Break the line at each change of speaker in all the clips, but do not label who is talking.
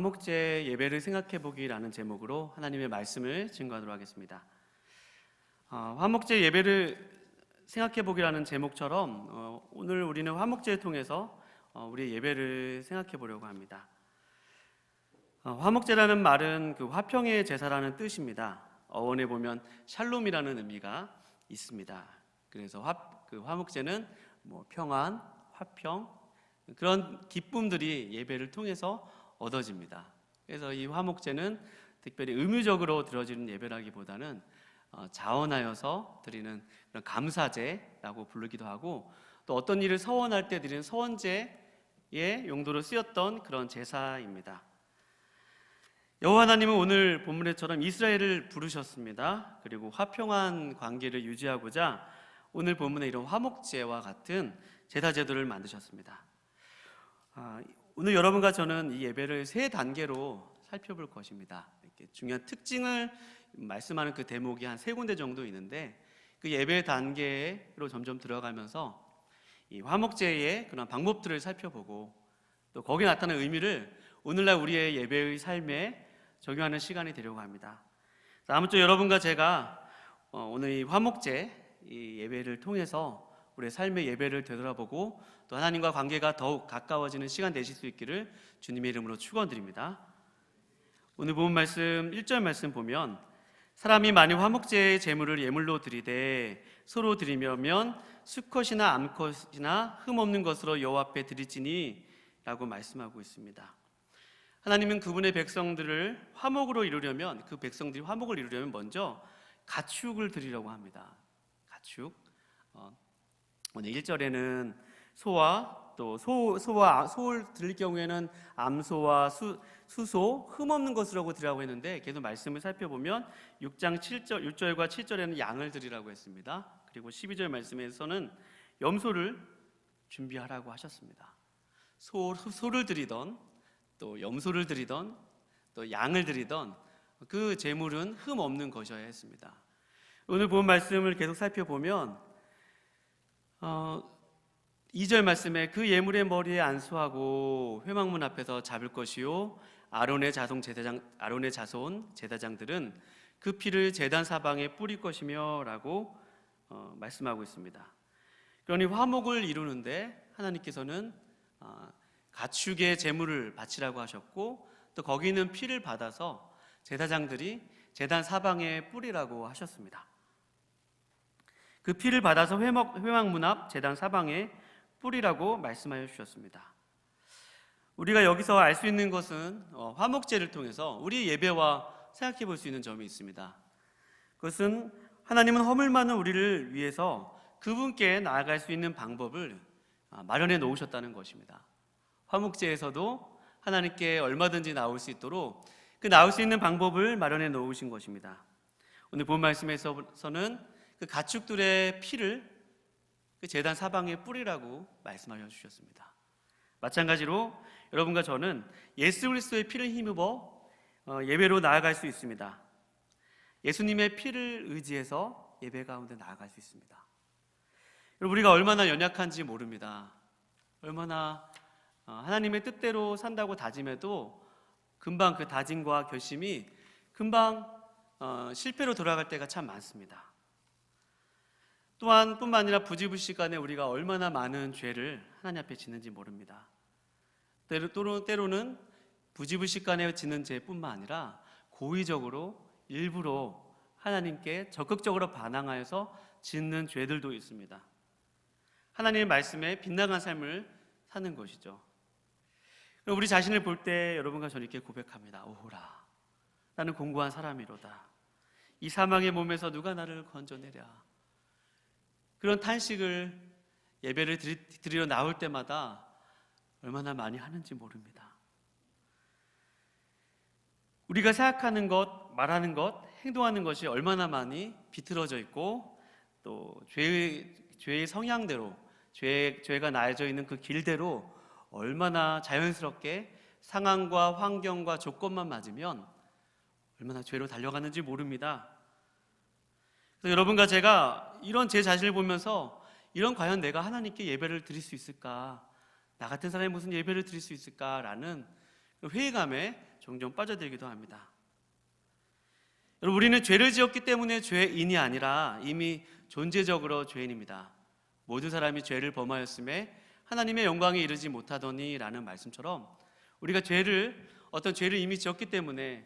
화목제 예배를 생각해 보기라는 제목으로 하나님의 말씀을 증거하도록 하겠습니다. 화목제 예배를 생각해 보기라는 제목처럼 오늘 우리는 화목제를 통해서 우리의 예배를 생각해 보려고 합니다. 화목제라는 말은 그 화평의 제사라는 뜻입니다. 어원에 보면 샬롬이라는 의미가 있습니다. 그래서 화목제는 평안, 화평 그런 기쁨들이 예배를 통해서 얻어집니다. 그래서 이 화목제는 특별히 의무적으로 드려지는 예배라기보다는 자원하여서 드리는 그런 감사제라고 부르기도 하고, 또 어떤 일을 서원할 때 드리는 서원제의 용도로 쓰였던 그런 제사입니다. 여호와 하나님은 오늘 본문에처럼 이스라엘을 부르셨습니다. 그리고 화평한 관계를 유지하고자 오늘 본문에 이런 화목제와 같은 제사 제도를 만드셨습니다. 오늘 여러분과 저는 이 예배를 세 단계로 살펴볼 것입니다. 이렇게 중요한 특징을 말씀하는 그 대목이 한 세 군데 정도 있는데, 그 예배 단계로 점점 들어가면서 이 화목제의 그런 방법들을 살펴보고, 또 거기에 나타나는 의미를 오늘날 우리의 예배의 삶에 적용하는 시간이 되려고 합니다. 아무쪼록 여러분과 제가 오늘 이 화목제 이 예배를 통해서 우리의 삶의 예배를 되돌아보고 또 하나님과 관계가 더욱 가까워지는 시간 되실 수 있기를 주님의 이름으로 축원드립니다. 오늘 본 말씀 1절 말씀 보면, 사람이 만일 화목제의 제물을 예물로 드리되 서로 드리면 수컷이나 암컷이나 흠 없는 것으로 여호와 앞에 드릴지니 라고 말씀하고 있습니다. 하나님은 그분의 백성들을 화목으로 이루려면, 그 백성들이 화목을 이루려면 먼저 가축을 드리려고 합니다. 가축. 오늘 1절에는 소와 또 소를 드릴 경우에는 암소와 수소 흠없는 것이라고 드리라고 했는데, 계속 말씀을 살펴보면 6장 6절과 7절에는 양을 드리라고 했습니다. 그리고 12절 말씀에서는 염소를 준비하라고 하셨습니다. 소를 드리던 또 염소를 드리던 또 양을 드리던 그 제물은 흠 없는 것이어야 했습니다. 오늘 본 말씀을 계속 살펴보면 2절 말씀에 그 예물의 머리에 안수하고 회막문 앞에서 잡을 것이요 아론의 자손 제사장들은 그 피를 제단 사방에 뿌릴 것이며 라고 말씀하고 있습니다. 그러니 화목을 이루는데 하나님께서는 가축의 제물을 바치라고 하셨고, 또 거기 있는 피를 받아서 제사장들이 제단 사방에 뿌리라고 하셨습니다. 그 피를 받아서 회막문 앞 제단 사방에 뿌리라고 말씀하여 주셨습니다. 우리가 여기서 알 수 있는 것은 화목제를 통해서 우리 예배와 생각해 볼 수 있는 점이 있습니다. 그것은 하나님은 허물 많은 우리를 위해서 그분께 나아갈 수 있는 방법을 마련해 놓으셨다는 것입니다. 화목제에서도 하나님께 얼마든지 나올 수 있도록 그 나올 수 있는 방법을 마련해 놓으신 것입니다. 오늘 본 말씀에서는 그 가축들의 피를 그 제단 사방에 뿌리라고 말씀하여 주셨습니다. 마찬가지로 여러분과 저는 예수 그리스도의 피를 힘입어 예배로 나아갈 수 있습니다. 예수님의 피를 의지해서 예배 가운데 나아갈 수 있습니다. 여러분, 우리가 얼마나 연약한지 모릅니다. 얼마나 하나님의 뜻대로 산다고 다짐해도 금방 그 다짐과 결심이 금방 실패로 돌아갈 때가 참 많습니다. 또한 뿐만 아니라 부지불식간에 우리가 얼마나 많은 죄를 하나님 앞에 짓는지 모릅니다. 때로는 부지불식간에 짓는 죄뿐만 아니라 고의적으로 일부러 하나님께 적극적으로 반항하여서 짓는 죄들도 있습니다. 하나님의 말씀에 빗나간 삶을 사는 것이죠. 우리 자신을 볼 때 여러분과 저는 이렇게 고백합니다. 오호라, 나는 공고한 사람이로다. 이 사망의 몸에서 누가 나를 건져내랴. 그런 탄식을 예배를 드리러 나올 때마다 얼마나 많이 하는지 모릅니다. 우리가 생각하는 것, 말하는 것, 행동하는 것이 얼마나 많이 비틀어져 있고, 또 죄의 성향대로, 죄가 나여져 있는 그 길대로 얼마나 자연스럽게 상황과 환경과 조건만 맞으면 얼마나 죄로 달려가는지 모릅니다. 그래서 여러분과 제가 이런 제 자신을 보면서 과연 내가 하나님께 예배를 드릴 수 있을까? 나 같은 사람이 무슨 예배를 드릴 수 있을까라는 회의감에 종종 빠져들기도 합니다. 여러분, 우리는 죄를 지었기 때문에 죄인이 아니라 이미 존재적으로 죄인입니다. 모든 사람이 죄를 범하였음에 하나님의 영광에 이르지 못하더니 라는 말씀처럼 우리가 어떤 죄를 이미 지었기 때문에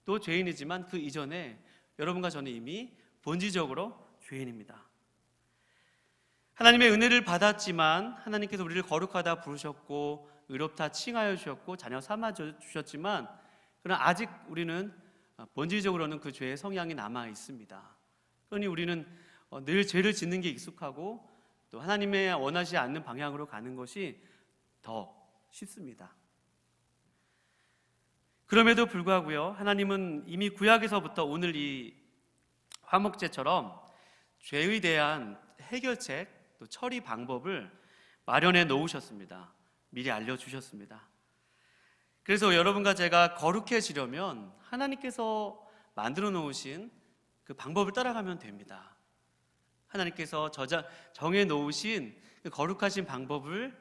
또 죄인이지만 그 이전에 여러분과 저는 이미 본질적으로 죄인입니다. 하나님의 은혜를 받았지만 하나님께서 우리를 거룩하다 부르셨고 의롭다 칭하여 주셨고 자녀 삼아 주셨지만 그러나 아직 우리는 본질적으로는 그 죄의 성향이 남아 있습니다. 그러니 우리는 늘 죄를 짓는 게 익숙하고 또 하나님의 원하지 않는 방향으로 가는 것이 더 쉽습니다. 그럼에도 불구하고요, 하나님은 이미 구약에서부터 오늘 이 화목제처럼 죄에 대한 해결책 또 처리 방법을 마련해 놓으셨습니다. 미리 알려주셨습니다. 그래서 여러분과 제가 거룩해지려면 하나님께서 만들어 놓으신 그 방법을 따라가면 됩니다. 하나님께서 정해 놓으신 그 거룩하신 방법을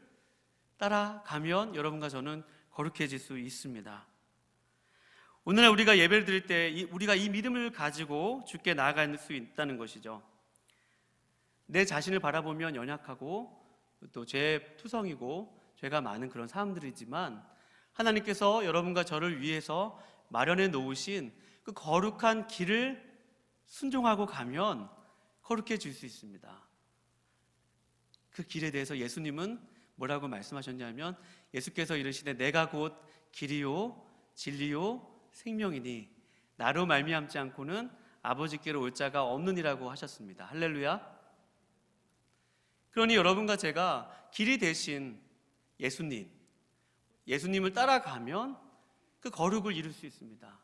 따라가면 여러분과 저는 거룩해질 수 있습니다. 오늘날 우리가 예배를 드릴 때 우리가 이 믿음을 가지고 주께 나아갈 수 있다는 것이죠. 내 자신을 바라보면 연약하고 또 죄투성이고 죄가 많은 그런 사람들이지만 하나님께서 여러분과 저를 위해서 마련해 놓으신 그 거룩한 길을 순종하고 가면 거룩해질 수 있습니다. 그 길에 대해서 예수님은 뭐라고 말씀하셨냐면 예수께서 이르시되 내가 곧 길이요 진리요 생명이니 나로 말미암지 않고는 아버지께로 올 자가 없느니라고 하셨습니다. 할렐루야. 그러니 여러분과 제가 길이 되신 예수님을 따라가면 그 거룩을 이룰 수 있습니다.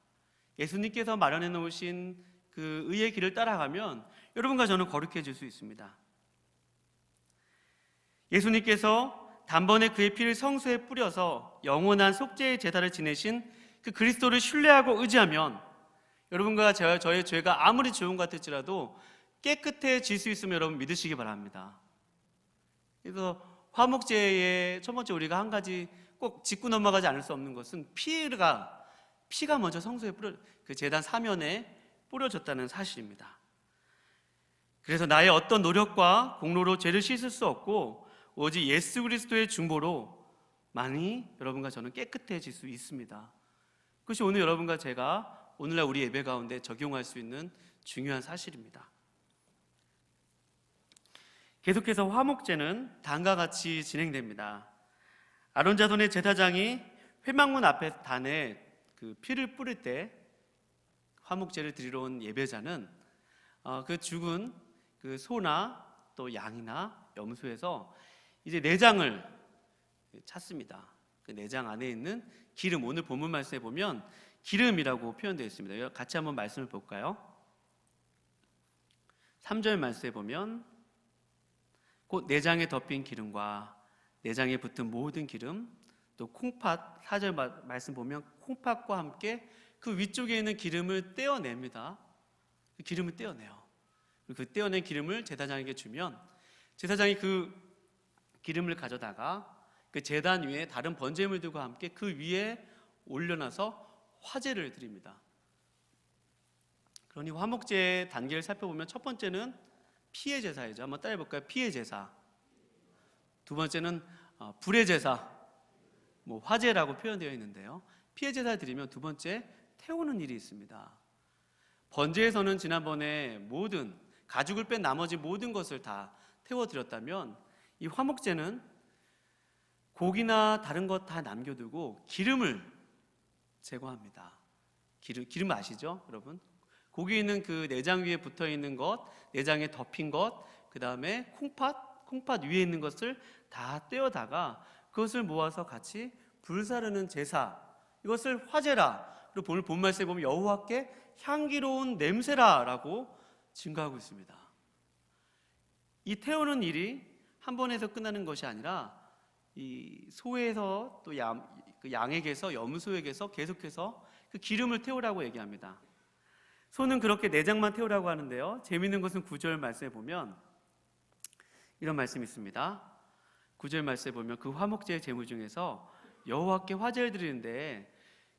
예수님께서 마련해 놓으신 그 의의 길을 따라가면 여러분과 저는 거룩해질 수 있습니다. 예수님께서 단번에 그의 피를 성소에 뿌려서 영원한 속죄의 제사를 지내신 그 그리스도를 신뢰하고 의지하면 여러분과 저의 죄가 아무리 좋은 것 같을지라도 깨끗해질 수 있음을 여러분 믿으시기 바랍니다. 그래서 화목제의 첫 번째 우리가 한 가지 꼭 짚고 넘어가지 않을 수 없는 것은 피가 먼저 성소에 그 제단 사면에 뿌려졌다는 사실입니다. 그래서 나의 어떤 노력과 공로로 죄를 씻을 수 없고 오직 예수 그리스도의 중보로만이 여러분과 저는 깨끗해질 수 있습니다. 그것이 오늘 여러분과 제가 오늘날 우리 예배 가운데 적용할 수 있는 중요한 사실입니다. 계속해서 화목제는 다음과 같이 진행됩니다. 아론 자손의 제사장이 회막문 앞에 단에 그 피를 뿌릴 때 화목제를 드리러 온 예배자는 그 죽은 그 소나 또 양이나 염소에서 이제 내장을 찾습니다. 그 내장 안에 있는 기름, 오늘 본문 말씀에 보면 기름이라고 표현되어 있습니다. 같이 한번 말씀을 볼까요? 3절 말씀에 보면 곧 내장에 덮인 기름과 내장에 붙은 모든 기름, 또 콩팥, 4절 말씀 보면 콩팥과 함께 그 위쪽에 있는 기름을 떼어냅니다. 그 기름을 떼어내요. 그 떼어낸 기름을 제사장에게 주면 제사장이 그 기름을 가져다가 그 제단 위에 다른 번제물들과 함께 그 위에 올려놔서 화제를 드립니다. 그러니 화목제의 단계를 살펴보면 첫 번째는 피의 제사이죠. 한번 따라해볼까요? 피의 제사. 두 번째는 불의 제사, 화제라고 표현되어 있는데요. 피의 제사를 드리면 두 번째 태우는 일이 있습니다. 번제에서는 지난번에 모든 가죽을 뺀 나머지 모든 것을 다 태워드렸다면 이 화목제는 고기나 다른 것 다 남겨두고 기름을 제거합니다. 기름 아시죠, 여러분? 고기 있는 그 내장 위에 붙어있는 것, 내장에 덮인 것, 그 다음에 콩팥 위에 있는 것을 다 떼어다가 그것을 모아서 같이 불사르는 제사, 이것을 화제라, 그리고 오늘 본 말씀에 보면 여호와께 향기로운 냄새라라고 증거하고 있습니다. 이 태우는 일이 한 번에서 끝나는 것이 아니라 이 소에서 또 양에게서 염소에게서 계속해서 그 기름을 태우라고 얘기합니다. 소는 그렇게 내장만 태우라고 하는데요, 재미있는 것은 9절 말씀에 보면 이런 말씀이 있습니다. 9절 말씀에 보면 그 화목제의 제물 중에서 여호와께 화제를 드리는데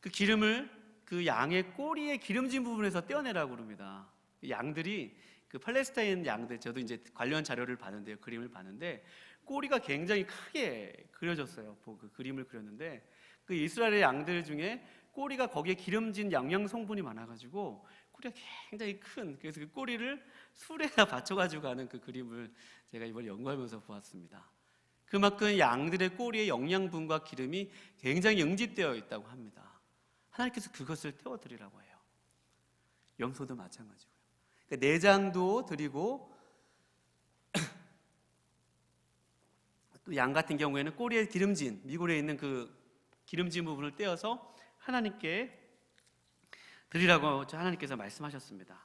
그 기름을 그 양의 꼬리의 기름진 부분에서 떼어내라고 그럽니다. 양들이 그 팔레스타인 양들, 저도 이제 관련 자료를 봤는데요, 그림을 봤는데 꼬리가 굉장히 크게 그려졌어요. 그 그림을 그렸는데 그 이스라엘의 양들 중에 꼬리가 거기에 기름진 영양 성분이 많아가지고 꼬리가 굉장히 큰, 그래서 그 꼬리를 술에다 받쳐가지고 가는 그 그림을 제가 이번에 연구하면서 보았습니다. 그만큼 양들의 꼬리에 영양분과 기름이 굉장히 응집되어 있다고 합니다. 하나님께서 그것을 태워드리라고 해요. 염소도 마찬가지고요. 그러니까 내장도 드리고 또 양 같은 경우에는 꼬리에 기름진, 미골에 있는 그 기름진 부분을 떼어서 하나님께 드리라고 하나님께서 말씀하셨습니다.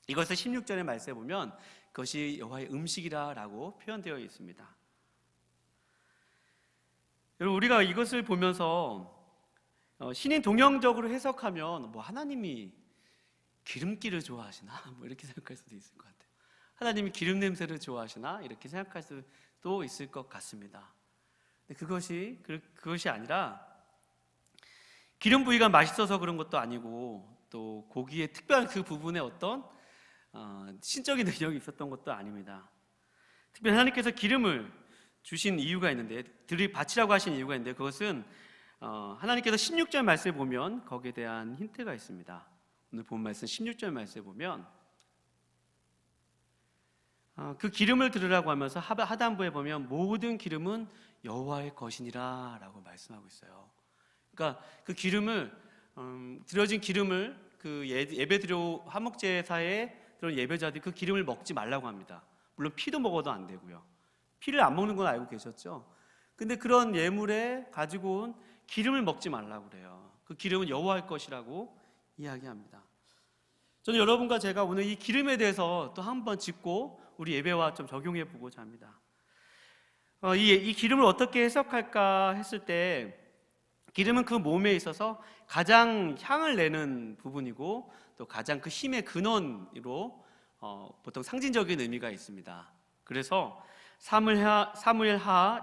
이것을 16절의 말씀에 보면 그것이 여호와의 음식이라고 표현되어 있습니다. 여러분, 우리가 이것을 보면서 신인 동형적으로 해석하면 뭐 하나님이 기름기를 좋아하시나 뭐 이렇게 생각할 수도 있을 것 같아요. 하나님이 기름 냄새를 좋아하시나 이렇게 생각할 수도 있을 것 같습니다. 근데 그것이 아니라 기름 부위가 맛있어서 그런 것도 아니고 또 고기의 특별한 그 부분에 어떤 신적인 능력이 있었던 것도 아닙니다. 특별히 하나님께서 기름을 주신 이유가 있는데, 바치라고 하신 이유가 있는데, 그것은 하나님께서 16절 말씀에 보면 거기에 대한 힌트가 있습니다. 오늘 본 말씀 16절 말씀에 보면 그 기름을 들으라고 하면서 하단부에 보면 모든 기름은 여호와의 것이니라 라고 말씀하고 있어요. 그러니까 그 기름을 들여진 기름을 그 예배드려 화목제사에 들어온 예배자들이 그 기름을 먹지 말라고 합니다. 물론 피도 먹어도 안 되고요. 피를 안 먹는 건 알고 계셨죠? 근데 그런 예물에 가지고 온 기름을 먹지 말라고 그래요. 그 기름은 여호와의 것이라고 이야기합니다. 저는 여러분과 제가 오늘 이 기름에 대해서 또 한번 짚고 우리 예배와 좀 적용해 보고자 합니다. 이 기름을 어떻게 해석할까 했을 때, 기름은 그 몸에 있어서 가장 향을 내는 부분이고 또 가장 그 힘의 근원으로 보통 상징적인 의미가 있습니다. 그래서 사무엘하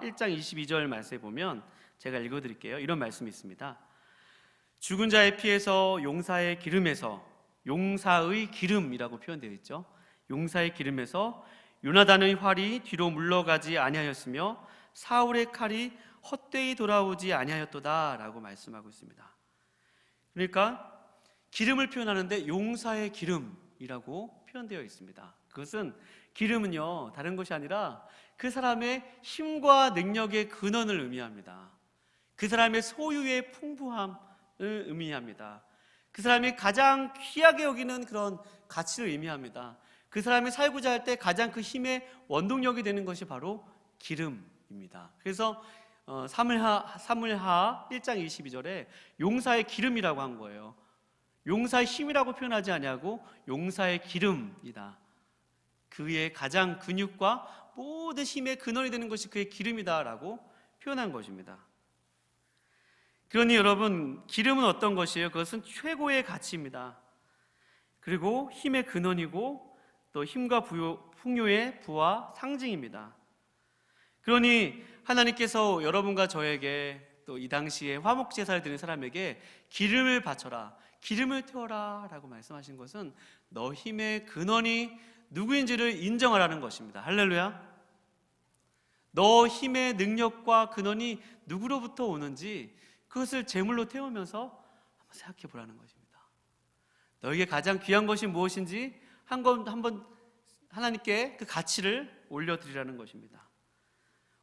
1장 22절 말씀에 보면 제가 읽어드릴게요. 이런 말씀이 있습니다. 죽은 자의 피에서 용사의 기름에서, 용사의 기름이라고 표현되어 있죠. 용사의 기름에서 요나단의 활이 뒤로 물러가지 아니하였으며 사울의 칼이 헛되이 돌아오지 아니하였도다 라고 말씀하고 있습니다. 그러니까 기름을 표현하는데 용사의 기름이라고 표현되어 있습니다. 그것은 기름은요 다른 것이 아니라 그 사람의 힘과 능력의 근원을 의미합니다. 그 사람의 소유의 풍부함을 의미합니다. 그 사람이 가장 귀하게 여기는 그런 가치를 의미합니다. 그 사람이 살고자 할 때 가장 그 힘의 원동력이 되는 것이 바로 기름입니다. 그래서 사무엘하 1장 22절에 용사의 기름이라고 한 거예요. 용사의 힘이라고 표현하지 아니하고 용사의 기름이다. 그의 가장 근육과 모든 힘의 근원이 되는 것이 그의 기름이다라고 표현한 것입니다. 그러니 여러분, 기름은 어떤 것이에요? 그것은 최고의 가치입니다. 그리고 힘의 근원이고 또 힘과 풍요의 부와 상징입니다. 그러니 하나님께서 여러분과 저에게 또 이 당시에 화목제사를 드리는 사람에게 기름을 바쳐라, 기름을 태워라 라고 말씀하신 것은 너 힘의 근원이 누구인지를 인정하라는 것입니다. 할렐루야. 너 힘의 능력과 근원이 누구로부터 오는지 그것을 제물로 태우면서 한번 생각해 보라는 것입니다. 너에게 가장 귀한 것이 무엇인지 한번 하나님께 그 가치를 올려드리라는 것입니다.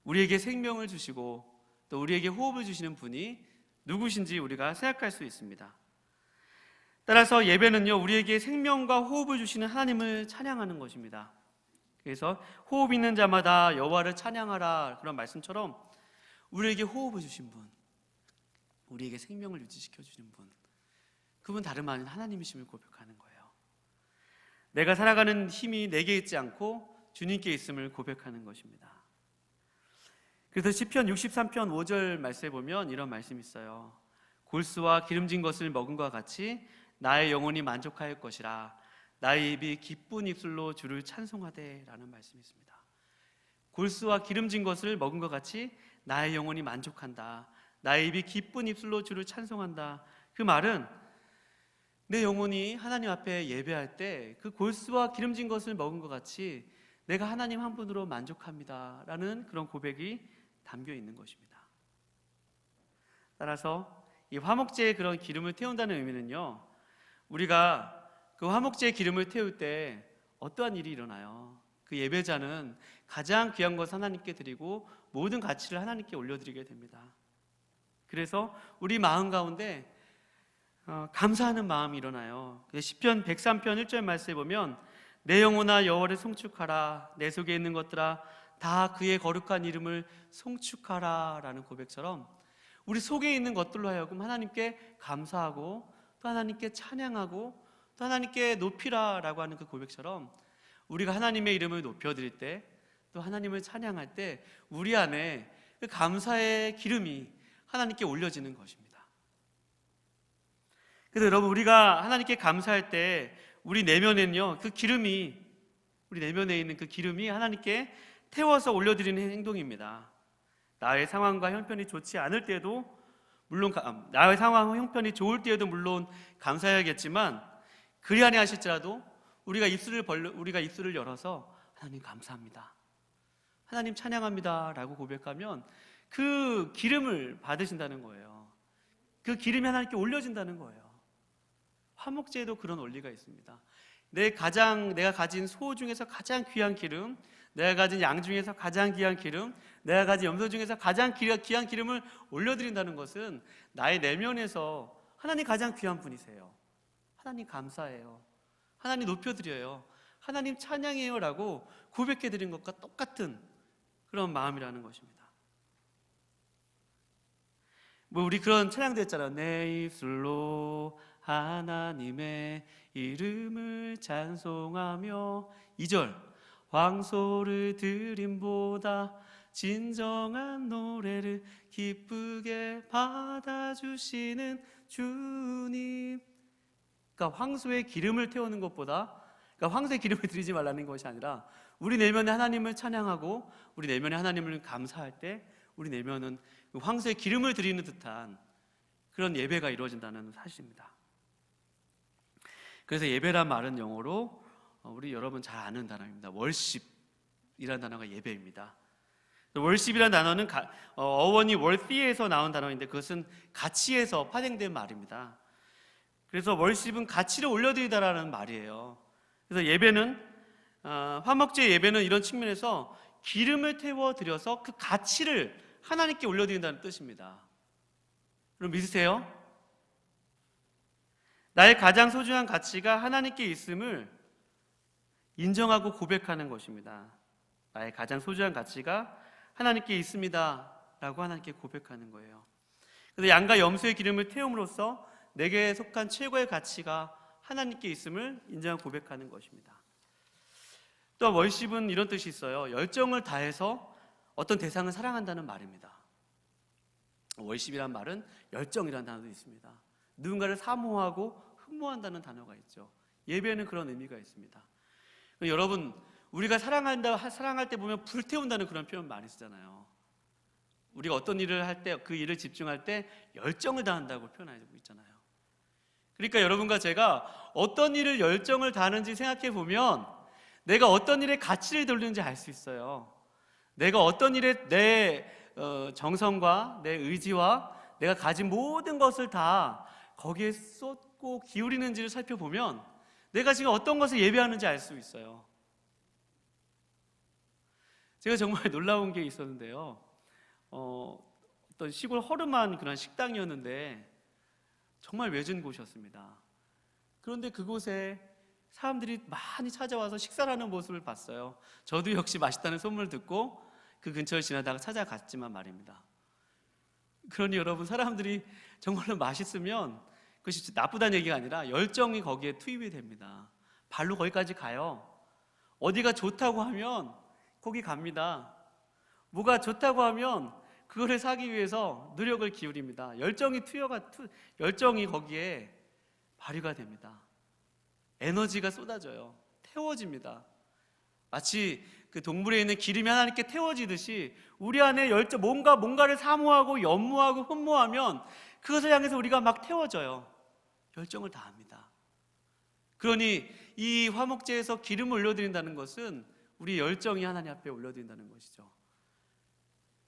우리에게 생명을 주시고 또 우리에게 호흡을 주시는 분이 누구신지 우리가 생각할 수 있습니다. 따라서 예배는요, 우리에게 생명과 호흡을 주시는 하나님을 찬양하는 것입니다. 그래서 호흡 있는 자마다 여호와를 찬양하라, 그런 말씀처럼 우리에게 호흡을 주신 분, 우리에게 생명을 유지시켜 주시는 분, 그분 다름 아닌 하나님이심을 고백하는 거예요. 내가 살아가는 힘이 내게 있지 않고 주님께 있음을 고백하는 것입니다. 그래서 시편 63편 5절 말씀에 보면 이런 말씀이 있어요. 골수와 기름진 것을 먹은 것과 같이 나의 영혼이 만족할 것이라. 나의 입이 기쁜 입술로 주를 찬송하되 라는 말씀이 있습니다. 골수와 기름진 것을 먹은 것 같이 나의 영혼이 만족한다. 나의 입이 기쁜 입술로 주를 찬송한다. 그 말은 내 영혼이 하나님 앞에 예배할 때 그 골수와 기름진 것을 먹은 것 같이 내가 하나님 한 분으로 만족합니다 라는 그런 고백이 담겨 있는 것입니다. 따라서 이 화목제에 그런 기름을 태운다는 의미는요, 우리가 그 화목제에 기름을 태울 때 어떠한 일이 일어나요? 그 예배자는 가장 귀한 것을 하나님께 드리고 모든 가치를 하나님께 올려드리게 됩니다. 그래서 우리 마음 가운데 감사하는 마음이 일어나요. 시편 103편 1절 말씀에 보면 내 영혼아 여호와를 송축하라, 내 속에 있는 것들아 다 그의 거룩한 이름을 송축하라 라는 고백처럼 우리 속에 있는 것들로 하여금 하나님께 감사하고 또 하나님께 찬양하고 또 하나님께 높이라 라고 하는 그 고백처럼 우리가 하나님의 이름을 높여드릴 때 또 하나님을 찬양할 때 우리 안에 그 감사의 기름이 하나님께 올려지는 것입니다. 그래서 여러분, 우리가 하나님께 감사할 때 우리 내면에는요, 그 기름이, 우리 내면에 있는 그 기름이 하나님께 태워서 올려드리는 행동입니다. 나의 상황과 형편이 좋지 않을 때도 물론 나의 상황과 형편이 좋을 때에도 물론 감사해야겠지만 그리 아니하실지라도 우리가 입술을 열어서 하나님 감사합니다, 하나님 찬양합니다 라고 고백하면 그 기름을 받으신다는 거예요. 그 기름이 하나님께 올려진다는 거예요. 화목제에도 그런 원리가 있습니다. 내가 가진 소 중에서 가장 귀한 기름, 내가 가진 양 중에서 가장 귀한 기름, 내가 가진 염소 중에서 가장 귀한 기름을 올려드린다는 것은 나의 내면에서 하나님 가장 귀한 분이세요, 하나님 감사해요, 하나님 높여드려요, 하나님 찬양해요 라고 고백해드린 것과 똑같은 그런 마음이라는 것입니다. 우리 그런 찬양도 했잖아요. 내 입술로 하나님의 이름을 찬송하며 2절 황소를 드림보다 진정한 노래를 기쁘게 받아주시는 주님. 그러니까 황소의 기름을 태우는 것보다, 그러니까 황소의 기름을 드리지 말라는 것이 아니라 우리 내면에 하나님을 찬양하고 우리 내면에 하나님을 감사할 때 우리 내면은 황소의 기름을 드리는 듯한 그런 예배가 이루어진다는 사실입니다. 그래서 예배란 말은 영어로 우리 여러분 잘 아는 단어입니다. 월십이라는 단어가 예배입니다. 월십이라는 단어는 어원이 worthy에서 나온 단어인데 그것은 가치에서 파생된 말입니다. 그래서 월십은 가치를 올려드리다라는 말이에요. 그래서 예배는 화목제 예배는 이런 측면에서 기름을 태워 드려서 그 가치를 하나님께 올려드린다는 뜻입니다. 여러분 믿으세요? 나의 가장 소중한 가치가 하나님께 있음을 인정하고 고백하는 것입니다. 나의 가장 소중한 가치가 하나님께 있습니다 라고 하나님께 고백하는 거예요. 그래서 양과 염소의 기름을 태움으로써 내게 속한 최고의 가치가 하나님께 있음을 인정하고 고백하는 것입니다. 또 월십은 이런 뜻이 있어요. 열정을 다해서 어떤 대상을 사랑한다는 말입니다. 월십이란 말은 열정이라는 단어도 있습니다. 누군가를 사모하고 흠모한다는 단어가 있죠. 예배는 그런 의미가 있습니다. 여러분, 우리가 사랑할 때 보면 불태운다는 그런 표현 많이 쓰잖아요. 우리가 어떤 일을 할 때 그 일을 집중할 때 열정을 다한다고 표현하고 있잖아요. 그러니까 여러분과 제가 어떤 일을 열정을 다하는지 생각해 보면 내가 어떤 일에 가치를 돌리는지 알 수 있어요. 내가 어떤 일에 내 정성과 내 의지와 내가 가진 모든 것을 다 거기에 쏟고 기울이는지를 살펴보면 내가 지금 어떤 것을 예배하는지 알 수 있어요. 제가 정말 놀라운 게 있었는데요. 어떤 시골 허름한 그런 식당이었는데 정말 외진 곳이었습니다. 그런데 그곳에 사람들이 많이 찾아와서 식사를 하는 모습을 봤어요. 저도 역시 맛있다는 소문을 듣고 그 근처를 지나다가 찾아갔지만 말입니다. 그러니 여러분, 사람들이 정말로 맛있으면 그것이 나쁘다는 얘기가 아니라 열정이 거기에 투입이 됩니다. 발로 거기까지 가요. 어디가 좋다고 하면 거기 갑니다. 뭐가 좋다고 하면 그거를 사기 위해서 노력을 기울입니다. 열정이 거기에 발휘가 됩니다. 에너지가 쏟아져요. 태워집니다. 마치 그 동물에 있는 기름이 하나님께 태워지듯이 우리 안에 열정, 뭔가를 사모하고 연모하고 흠모하면 그것을 향해서 우리가 막 태워져요. 열정을 다합니다. 그러니 이 화목제에서 기름을 올려드린다는 것은 우리 열정이 하나님 앞에 올려드린다는 것이죠.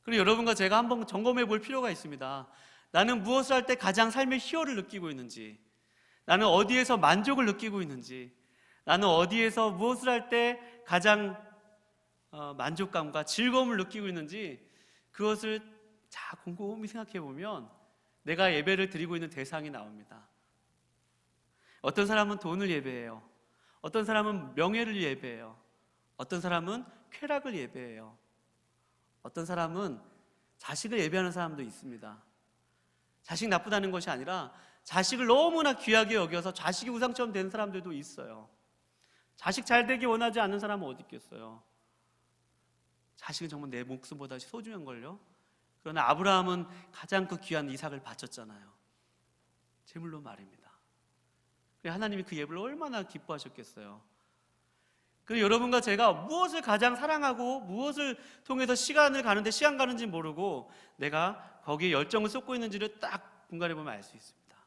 그리고 여러분과 제가 한번 점검해 볼 필요가 있습니다. 나는 무엇을 할 때 가장 삶의 희열을 느끼고 있는지, 나는 어디에서 만족을 느끼고 있는지, 나는 어디에서 무엇을 할 때 가장 만족감과 즐거움을 느끼고 있는지, 그것을 곰곰이 생각해 보면 내가 예배를 드리고 있는 대상이 나옵니다. 어떤 사람은 돈을 예배해요. 어떤 사람은 명예를 예배해요. 어떤 사람은 쾌락을 예배해요. 어떤 사람은 자식을 예배하는 사람도 있습니다. 자식 나쁘다는 것이 아니라 자식을 너무나 귀하게 여겨서 자식이 우상처럼 되는 사람들도 있어요. 자식 잘 되기 원하지 않는 사람은 어디 있겠어요? 자식은 정말 내 목숨보다 소중한 걸요. 그러나 아브라함은 가장 그 귀한 이삭을 바쳤잖아요. 제물로 말입니다. 하나님이 그 예배를 얼마나 기뻐하셨겠어요. 그리고 여러분과 제가 무엇을 가장 사랑하고 무엇을 통해서 시간을 가는데 시간 가는지 모르고 내가 거기에 열정을 쏟고 있는지를 딱 분간해 보면 알 수 있습니다.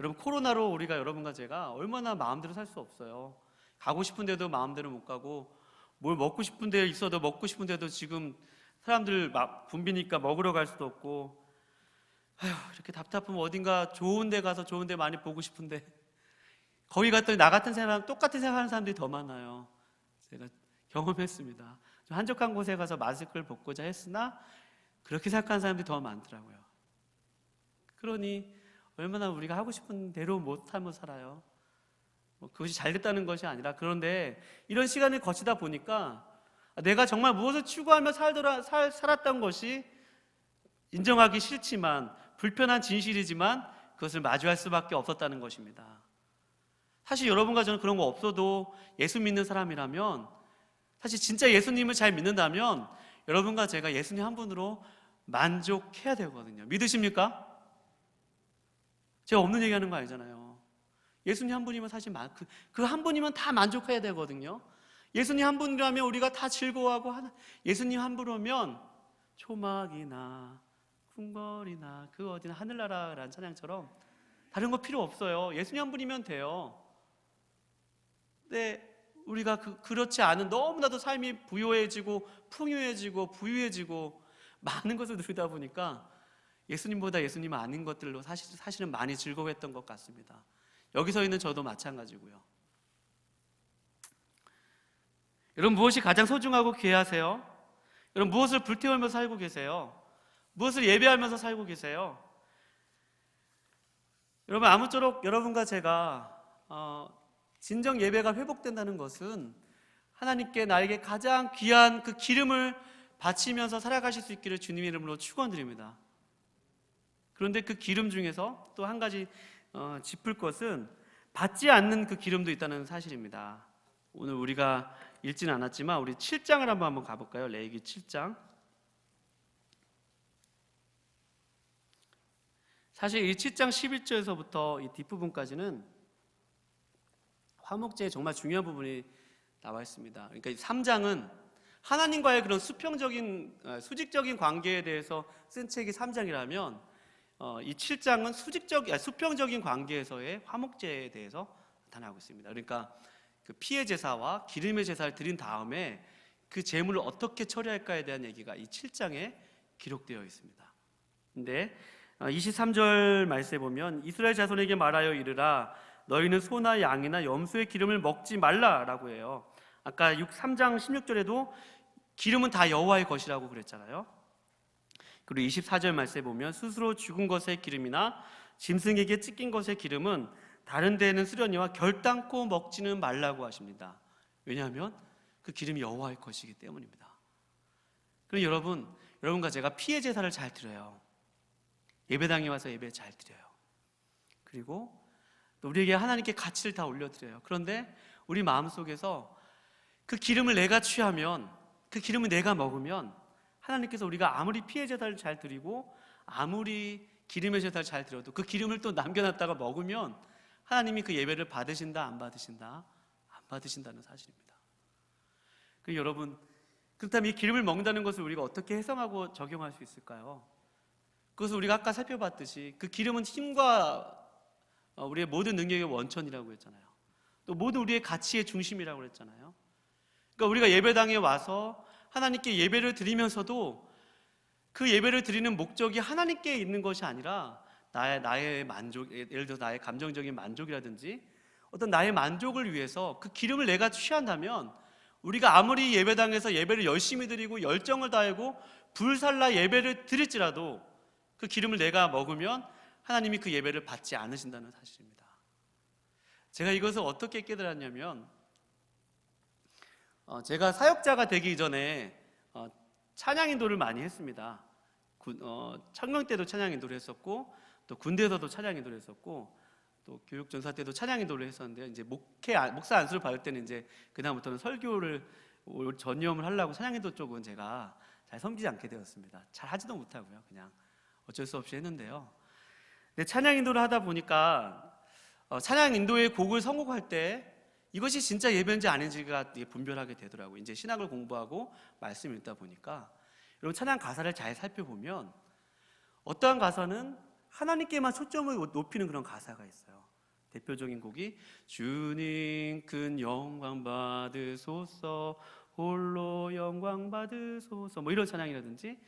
여러분, 코로나로 우리가 여러분과 제가 얼마나 마음대로 살 수 없어요. 가고 싶은 데도 마음대로 못 가고, 뭘 먹고 싶은 데 있어도 먹고 싶은 데도 지금 사람들 붐비니까 먹으러 갈 수도 없고, 이렇게 답답하면 어딘가 좋은 데 가서 좋은 데 많이 보고 싶은데 거기 갔더니 나 같은 사람, 똑같은 생각하는 사람들이 더 많아요. 제가 경험했습니다. 좀 한적한 곳에 가서 마스크를 벗고자 했으나 그렇게 생각하는 사람들이 더 많더라고요. 그러니 얼마나 우리가 하고 싶은 대로 못하며 살아요. 그것이 잘 됐다는 것이 아니라, 그런데 이런 시간을 거치다 보니까 내가 정말 무엇을 추구하며 살았던 것이 인정하기 싫지만, 불편한 진실이지만 그것을 마주할 수밖에 없었다는 것입니다. 사실 여러분과 저는 그런 거 없어도 예수 믿는 사람이라면, 사실 진짜 예수님을 잘 믿는다면 여러분과 제가 예수님 한 분으로 만족해야 되거든요. 믿으십니까? 제가 없는 얘기하는 거 아니잖아요. 예수님 한 분이면 사실 그 한 분이면 다 만족해야 되거든요. 예수님 한 분이라면 우리가 다 즐거워하고, 예수님 한 분이면 초막이나 궁궐이나 그 어디나 하늘나라라는 찬양처럼 다른 거 필요 없어요. 예수님 한 분이면 돼요. 근데 우리가 그렇지 않은, 너무나도 삶이 부요해지고 풍요해지고 부유해지고 많은 것을 누리다 보니까 예수님보다 예수님 아닌 것들로 사실은 많이 즐거워했던 것 같습니다. 여기서 있는 저도 마찬가지고요. 여러분, 무엇이 가장 소중하고 귀하세요? 여러분, 무엇을 불태우면서 살고 계세요? 무엇을 예배하면서 살고 계세요? 여러분, 아무쪼록 여러분과 제가 진정 예배가 회복된다는 것은 하나님께 나에게 가장 귀한 그 기름을 바치면서 살아가실 수 있기를 주님의 이름으로 축원드립니다. 그런데 그 기름 중에서 또 한 가지 짚을 것은 받지 않는 그 기름도 있다는 사실입니다. 오늘 우리가 읽지는 않았지만 우리 7장을 한번 가볼까요? 레위기 7장. 사실 이 7장 11절에서부터 이 뒷부분까지는 화목제의 정말 중요한 부분이 나와 있습니다. 그러니까 이 3장은 하나님과의 그런 수직적인 관계에 대해서 쓴 책이 3장이라면 이 7장은 수평적인 관계에서의 화목제에 대해서 나타나고 있습니다. 그러니까 그 피의 제사와 기름의 제사를 드린 다음에 그 제물을 어떻게 처리할까에 대한 얘기가 이 7장에 기록되어 있습니다. 근데 23절 말씀에 보면 이스라엘 자손에게 말하여 이르라 너희는 소나 양이나 염소의 기름을 먹지 말라라고 해요. 아까 3장 16절에도 기름은 다 여호와의 것이라고 그랬잖아요. 그리고 24절 말씀에 보면 스스로 죽은 것의 기름이나 짐승에게 찢긴 것의 기름은 다른 데에는 쓰려니와 결단코 먹지는 말라고 하십니다. 왜냐하면 그 기름이 여호와의 것이기 때문입니다. 그럼 여러분과 제가 피의 제사를 잘 드려요. 예배당에 와서 예배 잘 드려요. 그리고 또 우리에게 하나님께 가치를 다 올려드려요. 그런데 우리 마음속에서 그 기름을 내가 취하면, 그 기름을 내가 먹으면 하나님께서 우리가 아무리 피의 제사를 잘 드리고 아무리 기름의 제사를 잘 드려도 그 기름을 또 남겨놨다가 먹으면 하나님이 그 예배를 받으신다 안 받으신다? 안 받으신다는 사실입니다. 여러분, 그렇다면 이 기름을 먹는다는 것을 우리가 어떻게 해석하고 적용할 수 있을까요? 그것을 우리가 아까 살펴봤듯이 그 기름은 힘과 우리의 모든 능력의 원천이라고 했잖아요. 또 모든 우리의 가치의 중심이라고 했잖아요. 그러니까 우리가 예배당에 와서 하나님께 예배를 드리면서도 그 예배를 드리는 목적이 하나님께 있는 것이 아니라 나의 만족, 예를 들어 나의 감정적인 만족이라든지 어떤 나의 만족을 위해서 그 기름을 내가 취한다면, 우리가 아무리 예배당에서 예배를 열심히 드리고 열정을 다하고 불살라 예배를 드릴지라도 그 기름을 내가 먹으면 하나님이 그 예배를 받지 않으신다는 사실입니다. 제가 이것을 어떻게 깨달았냐면, 제가 사역자가 되기 전에 찬양 인도를 많이 했습니다. 청년 때도 찬양 인도를 했었고, 또 군대에서도 찬양 인도를 했었고, 또 교육전사 때도 찬양 인도를 했었는데, 이제 목사 안수를 받을 때는 이제 그다음부터는 설교를 전념을 하려고 찬양 인도 쪽은 제가 잘 섬기지 않게 되었습니다. 잘 하지도 못하고요, 그냥 어쩔 수 없이 했는데요. 근데 찬양 인도를 하다 보니까 찬양 인도의 곡을 선곡할 때 이것이 진짜 예배인지 아닌지가 분별하게 되더라고요. 이제 신학을 공부하고 말씀을 읽다 보니까. 여러분, 찬양 가사를 잘 살펴보면 어떠한 가사는 하나님께만 초점을 높이는 그런 가사가 있어요. 대표적인 곡이 주님 큰 영광 받으소서, 홀로 영광 받으소서, 뭐 이런 찬양이라든지,